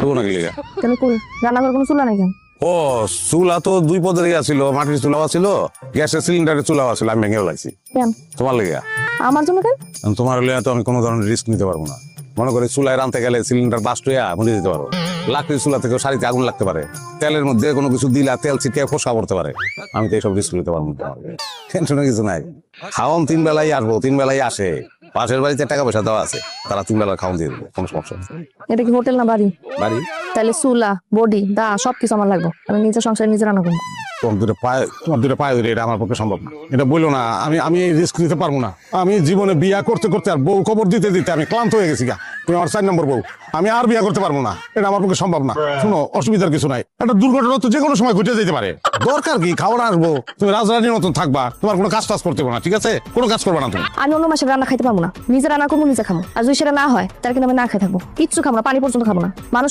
করবো নাকি লেগা? কেন কোন রান্নাঘর কোনো চুলা নাই কেন? ও চুলা তো দুই পদের ছিল, মাটির চুলাও ছিল, গ্যাসের সিলিন্ডারের চুলাও ছিল, আমি ভেঙেও লাগছি। কেন তোমার লেগা? আমার জন্য কেন? তোমার লেগা তো আমি কোনো ধরনের রিস্ক নিতে পারবো না। মনে করি চুলায় রানতে গেলে সিলিন্ডার বাস্ট হইয়া মরে যেতে পারো, লাকড়ির চুলা থেকে শাড়িতে আগুন লাগতে পারে, তেলের মধ্যে কোনো কিছু দিলা তেল ছিটিয়ে ফোসকা পড়তে পারে। আমি তো এইসব রিস্ক নিতে পারবো না। টেনশনের কিছু নাই। খাওয়ান 3 বেলাই আসবো, 3 বেলাই আসে। পাশের বাড়িতে টাকা পয়সা দেওয়া আছে, তারা 3 বেলা খাওয়ান দিয়ে দেবে, কোনো সমস্যা নেই। এটা কি হোটেল না বাড়ি? বাড়ি। তাহলে চুলা বডি দা সবকিছু আমার লাগবে, আমি নিজের সংসারে নিজে রান্না করবো। তোমার দুটো পায়ে ধরে এটা আমার পক্ষে সম্ভব না। এটা বললো না, আমি এই রিস্ক নিতে পারবো না। আমি জীবনে বিয়া করতে করতে আর বউ খবর দিতে দিতে আমি ক্লান্ত হয়ে গেছি গা। তুমি আমার 4 নম্বর বউ, আমি আর বিয়া করতে পারবো না। এটা আমার পক্ষে সম্ভব না। শোনো, অসুবিধার কিছু নাই, একটা দুর্ঘটনা তো যে কোনো সময় ঘটে যেতে পারে। দরকার কি খাওয়ার আসবো, তুমি রাজরানীর মতন থাকবা, তোমার কোনো কাজ টাজ করতে হবে না, ঠিক আছে? কোনো কাজ করবে না তুমি। আমি অন্য মাসে রান্না খাইতে পারবো না, নিজে রান্না করবো নিজে খাবো। আর যদি সেটা না হয় তাহলে কিন্তু আমি না খাই থাকবো, কিচ্ছু খাবো না, পানি পর্যন্ত খাবো না। মানুষ